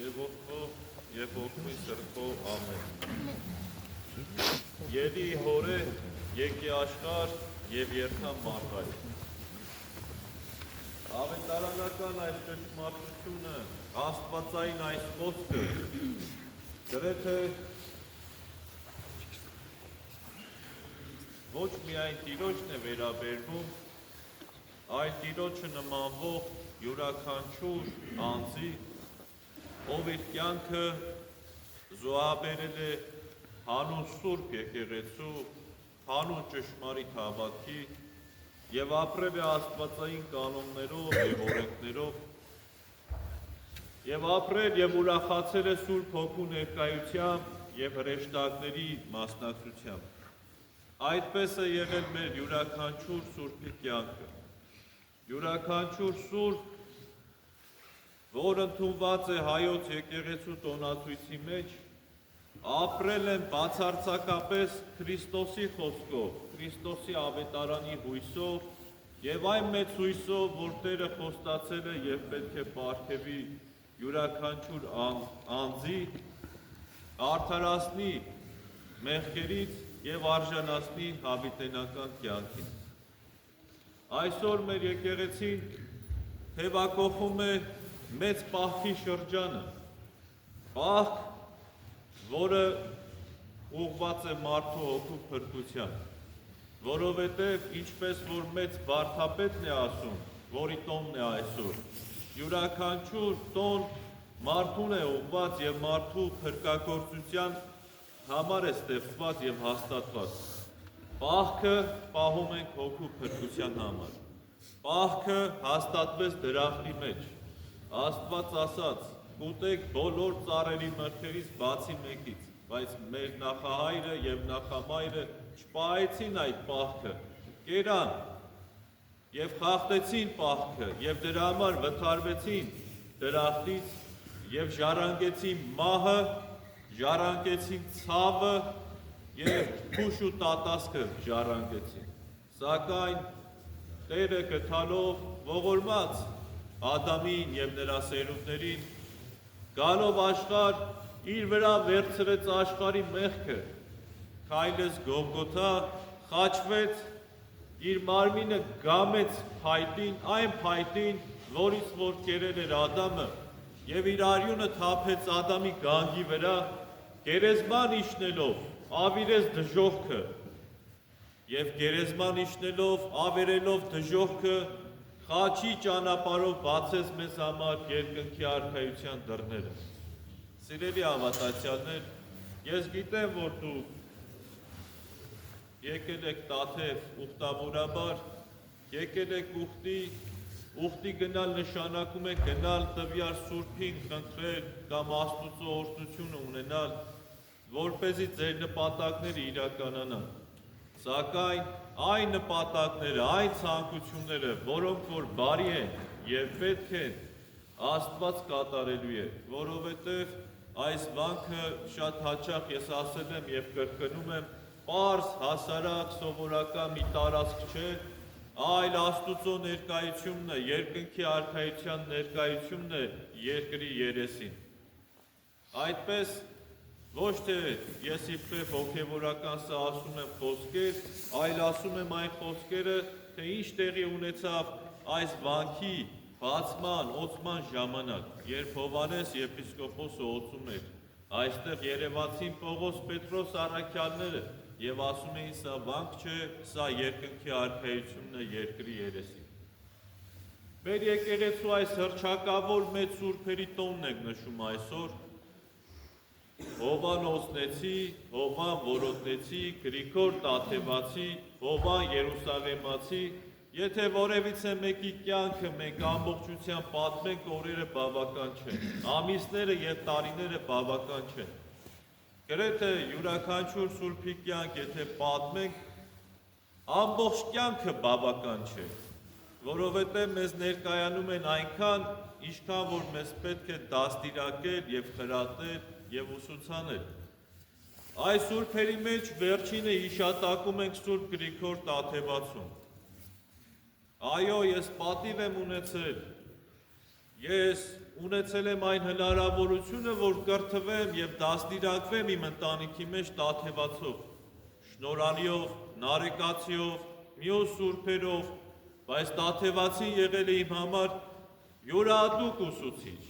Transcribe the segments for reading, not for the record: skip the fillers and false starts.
Եվ որդով, և որդմի սրքով, ամեն։ Ելի հորե, եկի աշխար, և երթամ մարդայ։ Ավետարանական այս ճշմարտությունը, աստվածային այս խոսքը, գրեթե ոչ միայն Տիրոջն է վերաբերվում, այլ Տիրոջը նմանվող յուրաքանչյուր անձի, ով իր կյանքը զոհաբերել է հանուն Սուրբ եկեղեցու, հանուն ճշմարիտ հավատքի և ապրել է աստվածային կանոններով և օրենքներով և ապրել և ուրախացել է Սուրբ Հոգու ներկայությամբ և հրեշտակների մասնակցությամբ։ Այդպես է եղել մեր յուրաքանչյուր Սուրբի կյանքը։ Յուրաքանչյուր Սուրբ, որ ընդունված է Հայոց եկեղեցու տոնացույցի մեջ, ապրել են բացարձակապես Քրիստոսի խոսքով, Քրիստոսի ավետարանի հույսով և այն մեծ հույսով, որ Տերը խոստացել է և պետք է պարգևի յուրաքանչյուր անձի, արդարացնի մեղքերից և արժանացնի հավիտենական կյանքին։ Այսօր մեր եկեղեցին թևակողում է մեծ պահքի շրջանը, պահք, որը ուղղված է մարդու հոգու փրկության, որովհետև ինչպես որ մեծ վարդապետն է ասում, որի տոնն է այսօր, յուրաքանչյուր տոն մարդուն է ուղղված և մարդու փրկagործության համար է ստեղծված և հաստատված։ Պահքը պահում ենք հոգու փրկության համար։ Պահքը հաստատվեց դրախտի մեջ։ Աստված ասաց. «Կուտեք բոլոր ծառերի մրգերից բացի մեկից», բայց մեր նախահայրը և նախամայրը չպահեցին այդ պահքը, կերան և խախտեցին պահքը և դրա համար վթարվեցին դրախտից և ժառանգեցին մահը, ժառանգեցին ցավը և փուշ ու տատասքը ժառանգեցին։ Սակայն Տերը գթալով ողորմած Ադամին և նրա սերունդներին, գալով աշխարհ, իր վրա վերցրեց աշխարհի մեղքը, քայլեց Գողգոթա, խաչվեց, իր մարմինը գամեց փայտին, այն փայտին, որից որ կերել էր Ադամը, և իր արյունը թափեց Ադամի գանգի վրա, գերեզման իջնելով ավիրեց դժոխքը և գերեզման իջնելով ավերելով դժոխքը խաչի ճանապարհով բացեց մեզ համար երկնքի արքայության դռները։ Սիրելի հավատացյալներ, ես գիտեմ, որ դուք եկել եք Տաթև ուխտավորաբար, եկել եք ուխտի գնալ նշանակում է գնալ տվյալ Սուրբին խնդրել կամ Աստուծո օրհնությունը ունենալ, որպեսզի ձեր նպատակները իրականանան։ Սակայն այն նպատակները, այն ցանկությունները, որոնք որ բարի են և պետք են, Աստված կատարելու է, որովհետև այս վանքը շատ հաճախ ես ասել եմ և կրկնում եմ, պարզ, հասարակ, սովորական մի տարածք չէ, այլ Աստուծո ներկայությունն է, երկնքի արքայության ներկայությունն է երկրի երեսին։ Այդպես ոչ թե ես իբրև հոգևորական սա ասում եմ խոսքեր, այլ ասում եմ այն խոսքերը, թե ինչ տեղի ունեցավ այս վանքի բացման, օծման ժամանակ, երբ Հովհաննես եպիսկոպոսը օծում էր այստեղ երևացին Պողոս Պետրոս առաքյալները և ասում էին սա վանք չէ, սա երկնքի արքայությունն է երկրի երեսին։ Մեր եկեղեցու այս հռչակավոր մեծ սուրբերի տոնն ենք նշում այսօր, Հովհան Օզնեցի, Հովհան Որոտնեցի, Գրիգոր Տաթևացի, Հովհան Երուսաղեմացի, եթե որևիցե մեկի կյանքը մենք ամբողջությամբ պատմենք, օրերը բավական չեն, ամիսները և տարիները բավական չեն։ Գրեթե յուրաքանչյուր սուրբի կյանք, եթե պատմենք, ամբողջ կյանքը բավական չէ, որովհետև մեզ ներկայանում են այնքան, ինչքան որ մեզ պետք է դաստիարակել և խրատել և ուսուցանել։ Այս սուրբերի մեջ վերջինը հիշատակում ենք Սուրբ Գրիգոր Տաթևացուն։ Այո, ես պատիվ եմ ունեցել Ես ունեցել եմ այն հնարավորությունը, որ կրթվեմ և դաստիարակվեմ իմ ընտանիքի մեջ տաթևացով, շնորհալիով, նարեկացիով, մյուս սուրբերով, բայց տաթևացին եղել է իմ համար յուրահատուկ ուսուցիչ,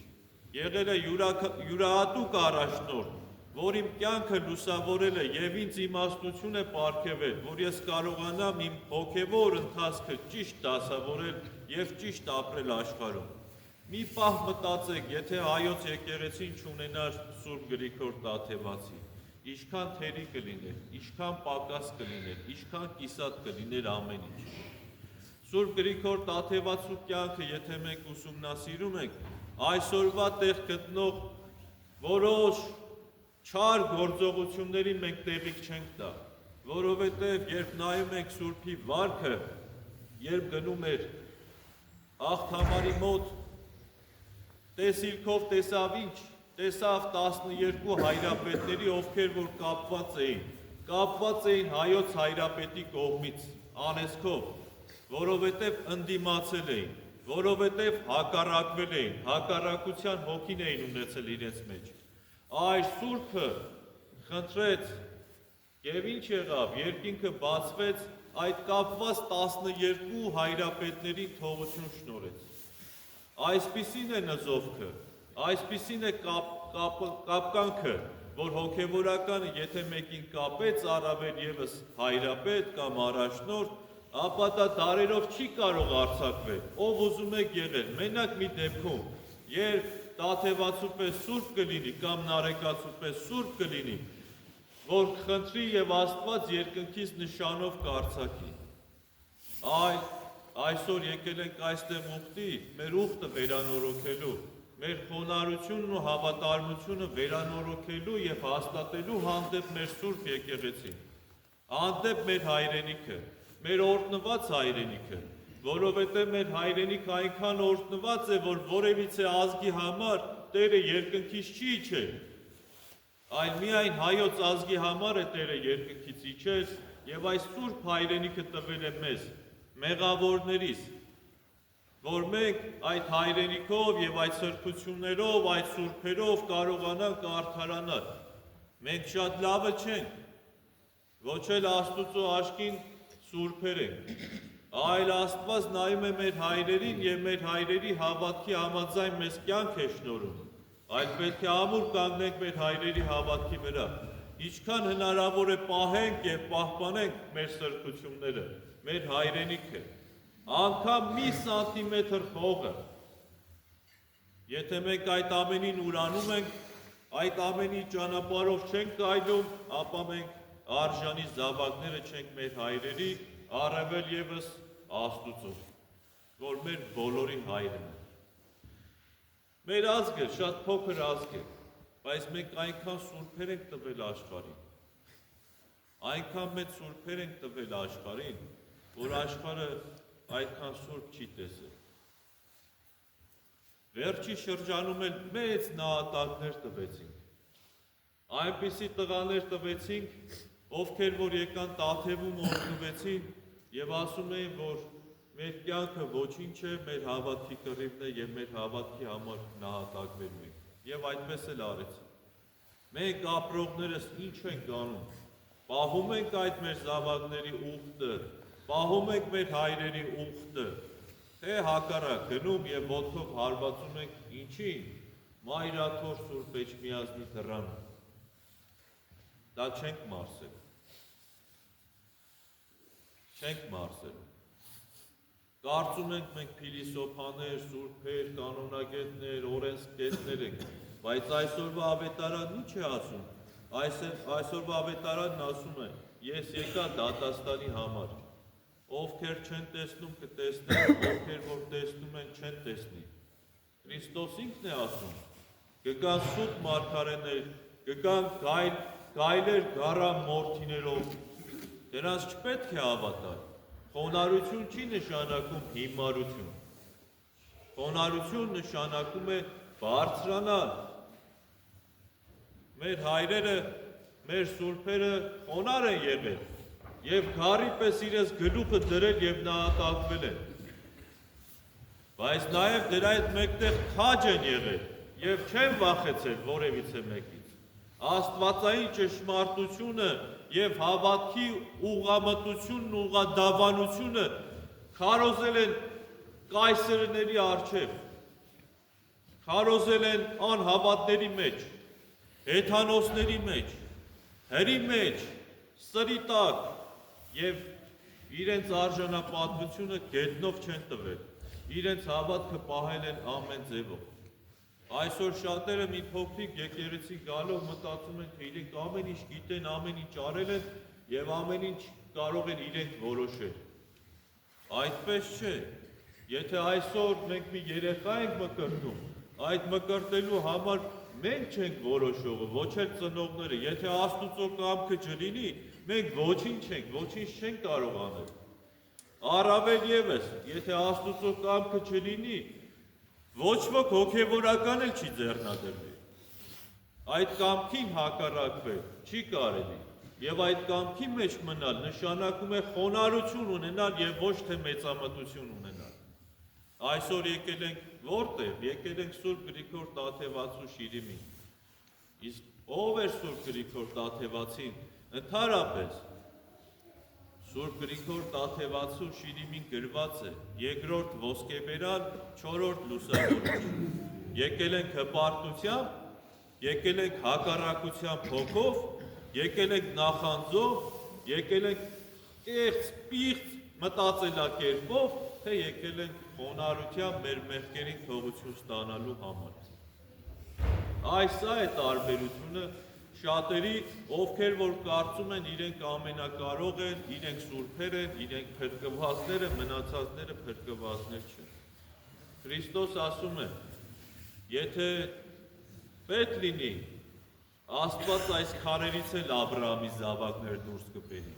եղել է յուրահատուկ առաջնորդ, որ իմ կյանքը լուսավորել է և ինձ իմաստություն է պարգևել, որ ես կարողանամ իմ հոգևոր ընթացքը ճիշտ դասավորել և ճիշտ ապրել աշխարհում։ Մի պահ մտածեք, եթե հայոց եկեղեցին չունենար Սուրբ Գրիգոր Տաթևացի, ինչքան թերի կլիներ, ինչքան պակաս կլիներ, ինչքան կիսատ կլիներ ամեն ինչ։ Սուրբ Գրիգոր Տաթևացու կյանքը, եթե մենք ուսումնասիրում ենք, այսօրվա տեղ գտնող որոշ չար գործողությունների մենք տեղիք չենք տա, որովհետև երբ նայում ենք Սուրբի վարքը, երբ գնում էր Աղթամարի մոտ, տեսիլքով տեսավ ինչ, տեսավ 12 հայրապետների, ովքեր որ կապված էին հայոց հայրապետի կողմից, անեծքով, որովհետև ընդդիմացել էին, որովհետև հակառակվել էին, հակառակության հոգին էին ունեցել իրենց մեջ։ Այս Սուրբը խնդրեց և ինչ եղավ, երկինքը բացվեց, այդ կապված 12 հայրապետներին թողություն շնորհեց։ Այսպիսին է նզովքը, այսպիսին է կապկանքը, որ հոգևորականը եթե մեկին կապեց առավել ևս հայրապետ կամ առաջնորդ, ապա դա դարերով չի կարող արձակվել, ով ուզում եք եղել, մենակ մի դեպքում, երբ տաթևացու պես սուրբ կլինի կամ նարեկացու պես սուրբ կլինի, որ խնդրի և Աստված երկնքից նշանով կարձակի։ Այսօր եկել ենք այստեղ ուխտի, մեր ուխտը վերանորոգելու, մեր խոնարհությունն ու հավատարմությունը վերանորոգելու և հաստատելու հանդեպ մեր Սուրբ եկեղեցին, հանդեպ մեր հայրենիքը, մեր օրհնված հայրենիքը, որովհետև մեր հայրենիքը այնքան օրհնված է, որ որևիցե ազգի համար Տերը երկնքից չի իջել, այլ միայն հայոց ազգի համար է Տերը երկնքից իջել և այս Սուրբ հայրենիքը տվել է մեզ, մեղավորներիս, որ մենք այդ հայրենիքով և այդ սրբություններով, այդ սուրբերով կարողանանք արդարանալ։ Մենք շատ լավը չենք, ոչ էլ Աստուծո աչքին սուրբեր ենք, այլ Աստված նայում է մեր հայրերին և մեր հայրերի հավատքի համաձայն մեզ կյանք է շնորհում, այլ պետք է ամուր կանգնենք մեր հայրերի հավատքի վրա, ինչքան հնարավոր է պահենք և պահպանենք մեր սրբությունները, մեր հայրենիքը, անգամ մի սանտիմետր հողը, եթե մենք այդ ամենին ուրանում ենք, այդ ամենի ճանապարհով չենք քայլում, ապա մենք արժանի զավակները չենք մեր հայրերի, առավել ևս Աստուծո, որ մեր բոլորի հայրն է։ Մեր ազգը շատ փոքր ազգ է, բայց մենք այնքան սուրբեր ենք տվել աշխարհին, այնքան մեծ սուրբեր ենք տվել աշխարհին, որ աշխարհը այդքան սուրբ չի տեսել։ Վերջի շրջանում էլ մեծ նահատակներ տվեցինք, այնպիսի տղաներ տվեցինք, ովքեր որ եկան Տաթևում օրհնվեցին և ասում էին, որ մեր կյանքը ոչինչ է, մեր հավատքի կռիվն է և մեր հավատքի համար նահատակվելու ենք, և այդպես էլ արեցին։ Մենք ապրողներս ինչ ենք անում, պահում ենք այդ մեր զավակների ուխտը, պահում ենք մեր հայրերի ուխտը, թե հակառակ գնում և ոտքով հարվածում ենք ինչին, Մայրաթոր Սուրբ Էջմիածնի դռանը, դա չենք մարսել, չենք մարսել, կարծում ենք մենք փիլիսոփաներ, սուրբեր, կանոնագետներ, օրենսգետներ ենք, բայց այսօրվա ավետարանն ինչ է ասում, այսօրվա ավետարանն ասում է, ես եկա դատաստանի համար, ովքեր չեն տեսնում կտեսնեն, ովքեր որ տեսնում են չեն տեսնի, Քրիստոս ինքն է ասում, կգան սուտ մարգարեներ, կգան գայլեր գառան մորթիներով, դրանց չպետք է հավատալ, խոնարհություն չի նշանակում հիմարություն, խոնարհություն նշանակում է բարձրանալ, մեր հայրերը, մեր սուրբերը խոնարհ են եղել և գառի պես իրենց գլուխը դրել և նահատակվել են, Բայց նաև դրա հետ մեկտեղ քաջ են եղել եւ չեն վախեցել որևիցե մեկից։ Աստվածային ճշմարտությունը եւ հավատքի ուղղամտությունն ու ուղղադավանությունը քարոզել են կայսերների առջև, քարոզել են անհավատների մեջ, հեթանոսների մեջ, հերի մեջ, սրի տակ եւ իրենց արժանապատվությունը գետնով չեն տվել, իրենց հավատքը պահել են ամեն ձևով։ Այսօր շատերը մի փոքրիկ եկեղեցի գալով մտածում են, թե իրենք ամեն ինչ գիտեն, ամեն ինչ արել են եւ ամեն ինչ կարող են իրենք որոշել։ Այդպես չէ։ Եթե այսօր մենք մի երեխա ենք մկրտում, այդ մկրտելու համար մենք չենք որոշողը, ոչ էլ ծնողները։ Եթե Աստուծո կամքը չլինի, մենք ոչինչ չենք կարող անել։ Առավել եւս, եթե Աստուծո կամքը չլինի, ոչ ոք հոգևորական էլ չի ձեռնադրվի։ Այդ կամքին հակառակվել չի կարելի, եւ այդ կամքի մեջ մնալ նշանակում է խոնարհություն ունենալ եւ ոչ թե մեծամտություն ունենալ։ Այսօր եկել ենք որտեղ, եկել ենք Սուրբ Գրիգոր Տաթևացու շիրիմին։ Իսկ ով էր Սուրբ Գրիգոր Տաթևացին? Ընդհանրապես Սուրբ Գրիգոր Տաթևացու շիրիմին գրված է երկրորդ ոսկեբերան, չորրորդ լուսավորիչ։ Եկել ենք հպարտությամբ, եկել ենք հակառակության փոխով, եկել ենք նախանձով, եկել ենք կեղծ, պիղծ մտածելակերպով, թե եկել ենք խոնարհությամբ մեր մեղքերին թողություն ստանալու համար։ Այս է տարբերությունը շատերի, ովքեր որ կարծում են իրենք ամենակարող են, իրենք սուրբեր են, իրենք փրկվածներ են, մնացածները փրկվածներ չեն։ Քրիստոս ասում է, եթե պետք լինի, Աստված այս քարերից էլ Աբրահամի զավակներ դուրս կբերի։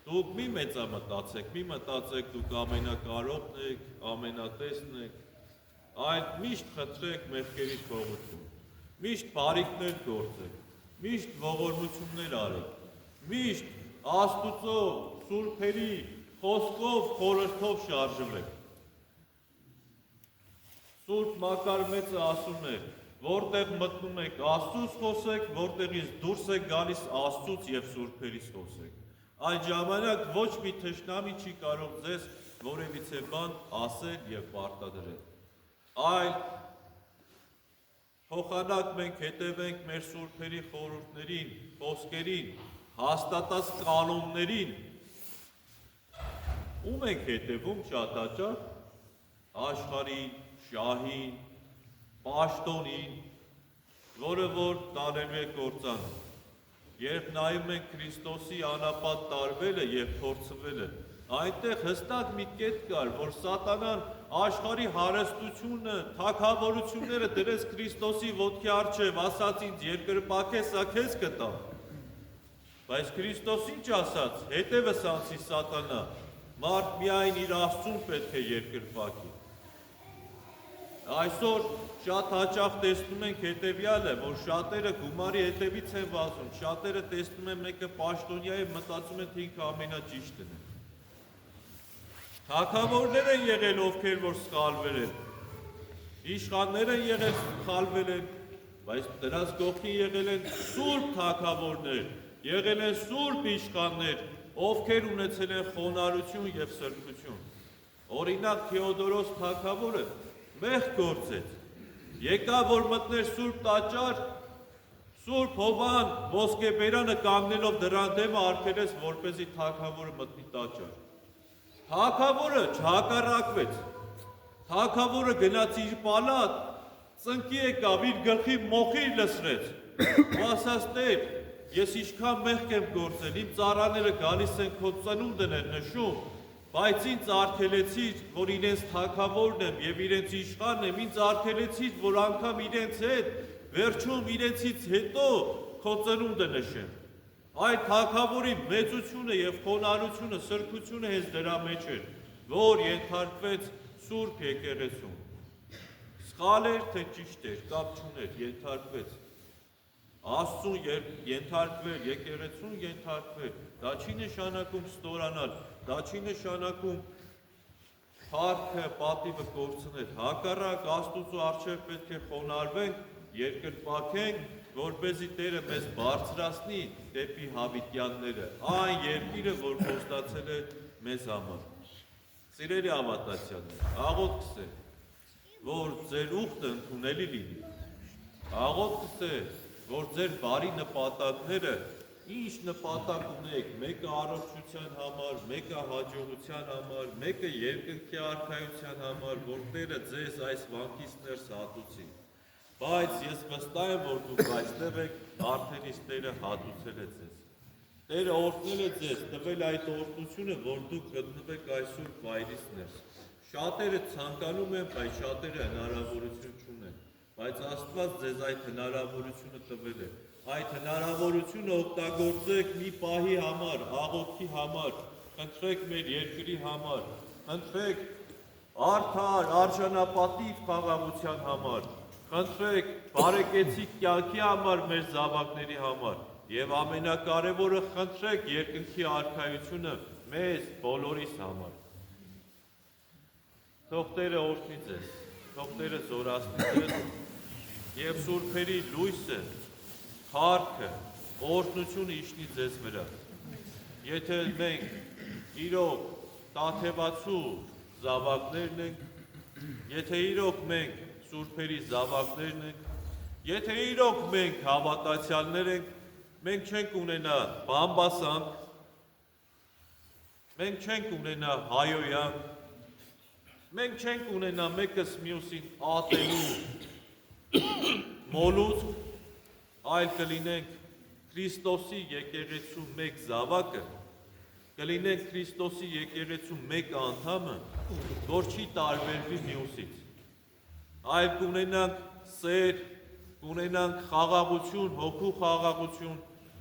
Դուք մի մեծամտածեք, մի մտածեք դուք ամենակարողն եք, ամենատեսն եք, այլ միշտ խնդրեք մեղքերի թողություն, միշտ բարիքներ գործեք, միշտ ողորմություններ արեք, միշտ Աստուծո սուրբերի խոսքով, խորհրդով շարժվեք։ Սուրբ Մակար Մեծը ասում է, որտեղ մտնում եք Աստծուց խոսեք, որտեղից դուրս եք գալիս Աստծուց եւ սուրբերից խոսեք։ Այդ ժամանակ ոչ մի թշնամի չի կարող ձեզ որևիցե բան ասել եւ պարտադրել։ Այլ փոխանակ մենք հետևենք մեր սուրբերի խորհուրդներին, խոսքերին, հաստատած կանոններին։ Ում ենք հետևում շատ հաճախ? Աշխարհին, շահին, պաշտոնին, որը որ տանելու է կործանը։ Երբ նայում ենք Քրիստոսի անապատ տարվելը եւ փորձվելը, այնտեղ հստակ մի կետ կար, որ սատանան աշխարհի հարստությունը, թագավորությունները դրեց Քրիստոսի ոտքի առջև, ասաց ինձ երկրպագես սա քեզ կտամ։ Բայց Քրիստոս ինչ ասաց, հետևս անցի սատանա, մարդ միայն իր Աստծուն պետք է երկրպագի։ Այսօր շատ հաճախ տեսնում ենք հետևյալը, որ շատերը գումարի հետևից են վազում, շատերը տեսնում են մեկը պաշտոնյա է, մտածում են թե ինքը ամենաճիշտն է։ Թագավորներ են եղել, ովքեր որ սխալվել են, իշխաններ են եղել, սխալվել են, բայց դրանց կողքին եղել են սուրբ թագավորներ, եղել են սուրբ իշխաններ, ովքեր ունեցել են խոնարհություն եւ սրբություն։ Օրինակ Թեոդորոս թագավորը մեղք գործեց, եկավ որ մտներ սուրբ տաճար, սուրբ հովան ոսկեբերանը կանգնելով դրան դեմը արգելեց, որպեսզի թագավորը մտնի տաճար։ Թագավորը չհակառակվեց, թագավորը գնաց իր պալատ, ծնկի եկավ, իր գլխի մոխիր լսրեց, ու ասաց Տեր, ես ինչքան մեղք եմ գործել, իմ ծառաները գալիս են քո ծնունդն են նշում, բայց ինձ արգելեցիր, որ իրենց թագավորն եմ եւ իրենց իշխանն եմ, ինձ արգելեցիր, որ անգամ իրենց հետ, վերջում իրենցից հետո քո ծնունդը նշեմ։ Այդ թագավորի մեծությունը եւ խոնարհությունը, սրբությունը հենց դրա մեջ էր, որ ենթարկվեց Սուրբ եկեղեցուն։ Սխալ էր թե ճիշտ էր, կապ չուներ, ենթարկվեց։ Աստծուն ենթարկվել, եկեղեցուն ենթարկվել, դա չի նշանակում ստորանալ, դա չի նշանակում Փառքը, պատիվը կորցնել, հակառակ Աստուծո առջև պետք է խոնարհվենք, երկրպագենք, որպեսզի Տերը մեզ բարձրացնի դեպի հավիտյանները, այն երկիրը, որ խոստացել է մեզ համար։ Սիրելի հավատացյալներ, աղոթքս է, որ ձեր ուխտը ընդունելի լինի։ Աղոթքս է, որ ձեր բարի նպատակները ինչ նպատակ ունեք, մեկը առողջության համար, մեկը հաջողության համար, մեկը երկնքի արքայության համար, որ Տերը ձեզ այս վանքից ներս հատուցի։ Բայց ես վստահ եմ, որ դուք այստեղ եք, արդեն իսկ Տերը հատուցել է ձեզ։ Տերը օրհնել է ձեզ, տվել այդ օրհնությունը, որ դուք գտնվեք այսօր վայրից ներս։ Շատերը ցանկանում են, բայց շատերը հնարավորություն չունեն։ Բայց Աստված ձեզ այդ հնարավորությունը տվել է։ Այդ հնարավորությունը օգտագործեք մի պահի համար, աղոթքի համար, խնդրեք մեր երկրի համար, խնդրեք արդար, արժանապատիվ խաղաղության համար, խնդրեք բարեկեցիկ կյանքի համար, մեր զավակների համար եւ ամենակարևորը խնդրեք երկնքի արքայությունը մեզ բոլորիս համար։ Թող Տերը օրհնի ձեզ, թող Տերը զորացնի ձեզ եւ սուրբերի լույսը Փառքը, օրհնությունը իջնի ձեզ վրա։ Եթե մենք իրոք տաթևացու զավակներն ենք, եթե իրոք մենք սուրբերի զավակներն ենք, եթե իրոք մենք հավատացյալներ ենք, մենք չենք ունենա բամբասանք, մենք չենք ունենա հայոյանք, մենք չենք ունենա մեկս մյուսին ատելու մոլուցք, այլ կլինենք Քրիստոսի եկեղեցու մեկ զավակը, կլինենք Քրիստոսի եկեղեցու մեկ անդամը, որ չի տարբերվի մյուսից, այլ կունենանք սեր, կունենանք խաղաղություն, հոգու խաղաղություն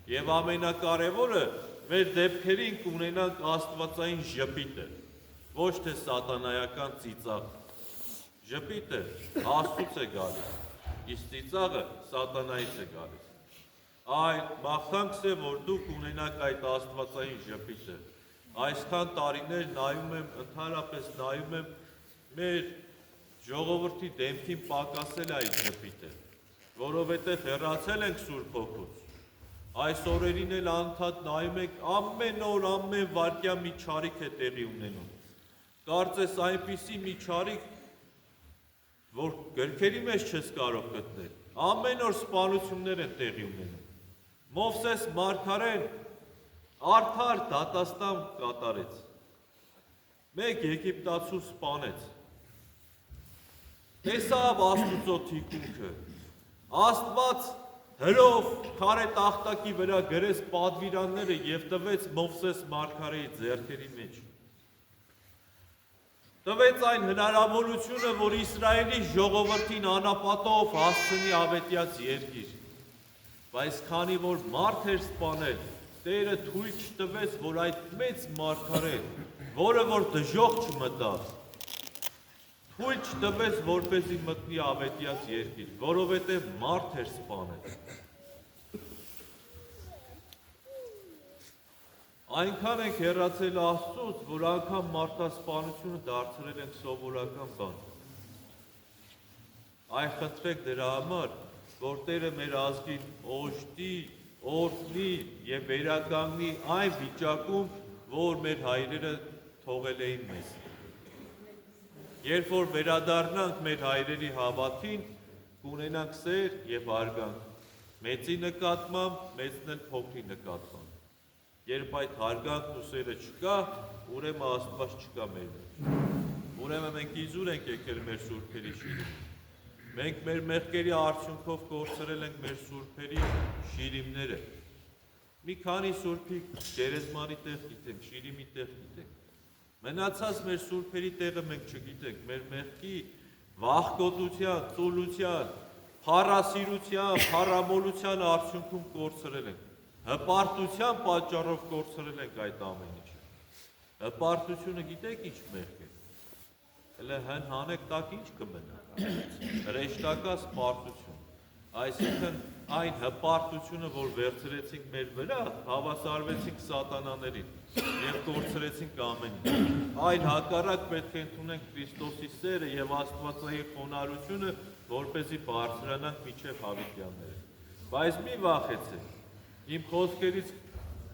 եւ ամենակարևորը մեր դեպքերին կունենանք աստվածային ժպիտը, ոչ թե սատանայական ծիծաղ։ Ժպիտը Աստծուց է գալիս, իսկ ծիծաղը սատանայից է գալիս։ Այլ մաղթանքս է, որ դուք ունենաք այդ աստվածային ժպիտը։ Այսքան տարիներ նայում եմ, ընդհանրապես նայում եմ, մեր ժողովրդի դեմքին պակասել է այդ ժպիտը, որովհետև հեռացել ենք Սուրբ Հոգուց։ Այս օրերին էլ անդադ նայում ենք, ամեն օր, ամեն վայրկյան մի չարիք է տեղի ունենում։ Կարծես այնպիսի մի չարիք, որ գրքերի մեջ չես կարող գտնել, ամեն օր սպանություններ են տեղի ունենում։ Մովսես մարգարեն արդար դատաստան կատարեց, մեկ եգիպտացու սպանեց, տեսավ Աստուծո թիկունքը, Աստված հրով քարե տախտակի վրա գրեց պատվիրանները եւ տվեց Մովսես մարգարեի ձեռքերի մեջ։ Տվեց այն հնարավորությունը, որ Իսրայելի ժողովրդին անապատով հասցնի ավետյաց երկիր։ Բայց քանի որ մարդ էր սպանել, Տերը թույլ չտվեց, որ այդ մեծ մարգարեն, որը որ դժոխք չմտավ, թույլ չտվեց, որպեսզի մտնի ավետյաց երկիր, որովհետև մարդ էր սպանել։ Այնքան ենք հեռացել Աստծուց, որ անգամ մարդասպանությունը դարձրել ենք սովորական բան։ Այ խնդրեք դրա համար, որ Տերը մեր ազգին օժտի, օրհնի եւ վերականգնի այն վիճակում, որ մեր հայրերը թողել էին մեզ։ Երբ որ վերադառնանք մեր հայրերի հավատքին, կունենանք սեր եւ հարգանք։ Մեծի նկատմամբ, մեծն էլ փոքրի նկատմամբ։ Երբ այդ հարգանքն ու սերը չկա, ուրեմն Աստված չկա մեր մեջ։ Ուրեմն մենք իզուր ենք եկել մեր սուրբերի շիրիմին։ Մենք մեր մեղքերի արդյունքով կորցրել ենք մեր սուրբերի շիրիմները։ Մի քանի սուրբի գերեզմանի տեղ գիտենք, շիրիմի տեղ գիտենք։ Մնացած մեր սուրբերի տեղը մենք չգիտենք, մեր մեղքի վախկոտության, ծուլության, փառասիրության, փառամոլության արդյունքում կորցրել ենք։ Հպարտության պատճառով կորցրել ենք այդ ամեն ինչ։ Հպարտությունը գիտեք ինչ մեղք է։ Հələ հանեք տակ ինչ կմնա։ Հրեշտակած պարտություն, այսինքն այն հպարտությունը, որ վերցրեցինք մեր վրա, հավասարվեցինք սատանաներին եւ կորցրեցինք ամեն ինչ։ Այլ հակառակ պետք է ընդունենք Քրիստոսի սերը եւ Աստվածային խոնարհությունը, որպեսզի բարձրանանք մինչեւ հավիտյանները։ Բայց մի վախեցեք։ Իմ խոսքերից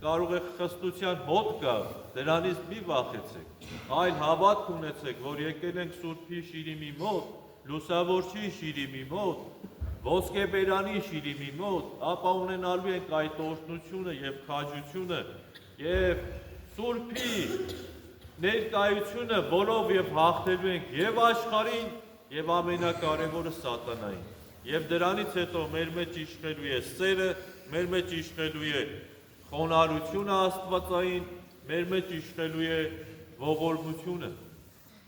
կարող է խստության հոտ գա, դրանից մի վախեցեք, այլ հավատք ունեցեք, որ եկել ենք Սուրբի Շիրիմի մոտ, Լուսավորչի Շիրիմի մոտ, Ոսկեբերանի Շիրիմի մոտ, ապա ունենալու ենք այդ օրհնությունը եւ քաջությունը եւ Սուրբի ներկայությունը, որով եւ հաղթելու ենք եւ աշխարհին եւ ամենակարևորը սատանային։ Եվ դրանից հետո մեր մեջ իշխելու է սերը, մեր մեջ իշխելու է խոնարհությունը Աստվածային, մեր մեջ իշխելու է ողորմությունը,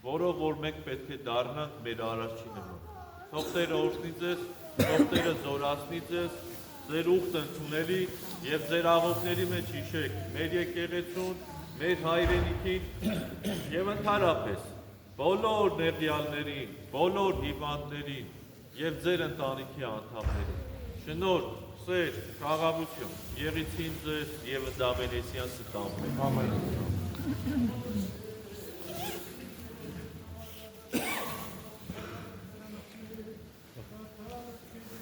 որով որ մենք պետք է դառնանք մեր Արարչի նման։ Թող Տերը օրհնի ձեզ, թող Տերը զորացնի ձեզ, ձեր ուխտը ընդունելի եւ ձեր աղոթների մեջ հիշեք մեր եկեղեցուն, մեր հայրենիքին եւ ընդհանրապես բոլոր նեղյալներին, բոլոր հիվանդներին եւ ձեր ընտանիքի անդամներին։ Շնորհ, սեր, խաղաղություն եղեցին ձեզ եւ Դավենեսյան ստամբեն։ Ամեն։